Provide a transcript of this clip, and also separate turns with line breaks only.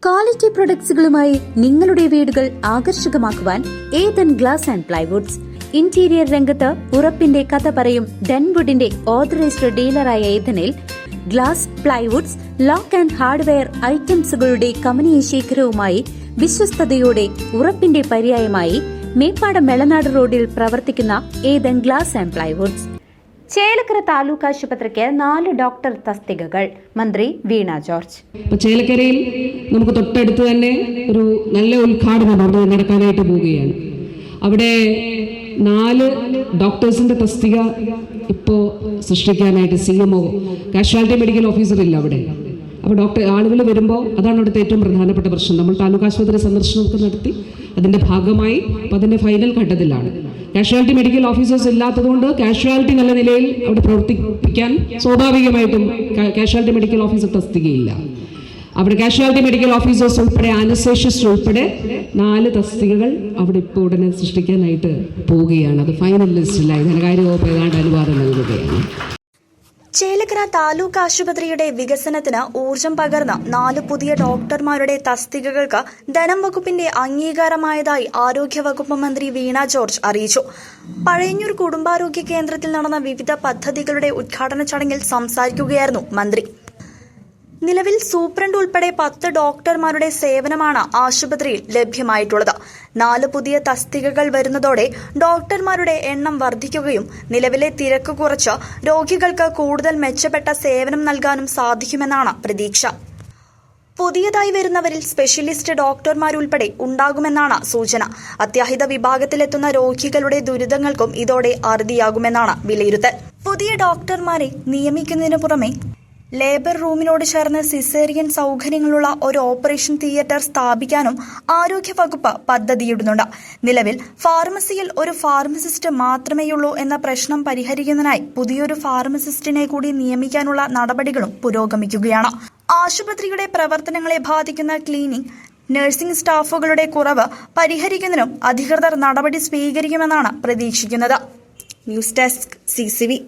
Quality പ്രൊഡക്ട്സുകളുമായി നിങ്ങളുടെ വീടുകൾ ആകർഷകമാക്കുവാൻ Ethan glass and plywoods. Interior രംഗത്ത് ഉറപ്പിന്റെ കഥ പറയും ഡെൻവുഡിന്റെ ഓതറൈസ്ഡ് ഡീലറായ ഏതനിൽ glass, plywoods, lock and hardware ഐറ്റംസുകളുടെ കമനീയ ശേഖരവുമായി വിശ്വസ്തയോടെ ഉറപ്പിന്റെ പര്യായമായി മേപ്പാടം മെളനാട് റോഡിൽ പ്രവർത്തിക്കുന്ന Ethan glass and plywoods. Chelakkara taluk ആശുപത്രിക്ക് 4 ഡോക്ടർ തസ്തികകൾ. മന്ത്രി വീണ ജോർജ്.
ചേലക്കരയിൽ നമുക്ക് തൊട്ടടുത്ത് തന്നെ ഒരു നല്ല ഉദ്ഘാടനം അവിടെ നടക്കാനായിട്ട് പോവുകയാണ്. അവിടെ 4 ഡോക്ടേഴ്സിന്റെ തസ്തിക ഇപ്പോൾ സൃഷ്ടിക്കാനായിട്ട് CMO, കാഷ്വാലിറ്റി മെഡിക്കൽ ഓഫീസർ ഇല്ല അവിടെ. അപ്പോൾ ആളുകൾ വരുമ്പോൾ അതാണ് അവിടുത്തെ ഏറ്റവും പ്രധാനപ്പെട്ട പ്രശ്നം. നമ്മൾ താലൂക്ക് ആശുപത്രി സന്ദർശനമൊക്കെ നടത്തി അതിൻ്റെ ഭാഗമായി അപ്പോൾ അതിൻ്റെ ഫൈനൽ ഘട്ടത്തിലാണ്. കാഷ്വാലിറ്റി മെഡിക്കൽ ഓഫീസേഴ്സ് ഇല്ലാത്തതുകൊണ്ട് കാഷ്വാലിറ്റി നല്ല നിലയിൽ അവിടെ പ്രവർത്തിപ്പിക്കാൻ സ്വാഭാവികമായിട്ടും കാഷ്വാലിറ്റി മെഡിക്കൽ ഓഫീസർ തസ്തികയില്ല. അവിടെ കാഷ്വാലിറ്റി മെഡിക്കൽ ഓഫീസേഴ്സ് ഉൾപ്പെടെ അനസ്തേഷ്യസ്റ്റ് ഉൾപ്പെടെ 4 തസ്തികകൾ അവിടെ ഇപ്പോൾ ഉടനെ സൃഷ്ടിക്കാനായിട്ട് പോവുകയാണ്. അത് ഫൈനൽ ലിസ്റ്റിലായി ധനകാര്യ വകുപ്പ് ഏതാണ്ട് അനുവാദം നൽകുകയാണ്.
ചേലക്കര താലൂക്ക് ആശുപത്രിയുടെ വികസനത്തിന് ഊർജം പകർന്ന 4 പുതിയ ഡോക്ടർമാരുടെ തസ്തികകൾക്ക് ധനം വകുപ്പിന്റെ അംഗീകാരമായതായി ആരോഗ്യവകുപ്പ് മന്ത്രി വീണ ജോർജ് അറിയിച്ചു. പഴയന്നൂർ കുടുംബാരോഗ്യ കേന്ദ്രത്തിൽ നടന്ന വിവിധ പദ്ധതികളുടെ ഉദ്ഘാടന ചടങ്ങിൽ സംസാരിക്കുകയായിരുന്നു മന്ത്രി. നിലവിൽ സൂപ്രണ്ട് ഉൾപ്പെടെ 10 ഡോക്ടർമാരുടെ സേവനമാണ് ആശുപത്രിയിൽ ലഭ്യമായിട്ടുള്ളത്. 4 പുതിയ തസ്തികകൾ വരുന്നതോടെ ഡോക്ടർമാരുടെ എണ്ണം വർദ്ധിക്കുകയും നിലവിലെ തിരക്ക് കുറച്ച് രോഗികൾക്ക് കൂടുതൽ മെച്ചപ്പെട്ട സേവനം നൽകാനും സാധിക്കുമെന്നാണ് പ്രതീക്ഷ. പുതിയതായി വരുന്നവരിൽ സ്പെഷ്യലിസ്റ്റ് ഡോക്ടർമാരുൾപ്പെടെ ഉണ്ടാകുമെന്നാണ് സൂചന. അത്യാഹിത വിഭാഗത്തിലെത്തുന്ന രോഗികളുടെ ദുരിതങ്ങൾക്കും ഇതോടെ അറുതിയാകുമെന്നാണ് വിലയിരുത്തൽ. പുതിയ ഡോക്ടർമാരെ നിയമിക്കുന്നതിനു പുറമെ ലേബർ റൂമിനോട് ചേർന്ന് സിസേറിയൻ സൗകര്യങ്ങളുള്ള ഒരു ഓപ്പറേഷൻ തിയേറ്റർ സ്ഥാപിക്കാനും ആരോഗ്യവകുപ്പ് പദ്ധതിയിടുന്നുണ്ട്. നിലവിൽ ഫാർമസിയിൽ ഒരു ഫാർമസിസ്റ്റ് മാത്രമേയുള്ളൂ എന്ന പ്രശ്നം പരിഹരിക്കുന്നതിനായി പുതിയൊരു ഫാർമസിസ്റ്റിനെ കൂടി നിയമിക്കാനുള്ള നടപടികളും പുരോഗമിക്കുകയാണ്. ആശുപത്രിയുടെ പ്രവർത്തനങ്ങളെ ബാധിക്കുന്ന ക്ലീനിംഗ്, നഴ്സിംഗ് സ്റ്റാഫുകളുടെ കുറവ് പരിഹരിക്കുന്നതിനും അധികൃതർ നടപടി സ്വീകരിക്കുമെന്നാണ് പ്രതീക്ഷിക്കുന്നത്. News desk CCV.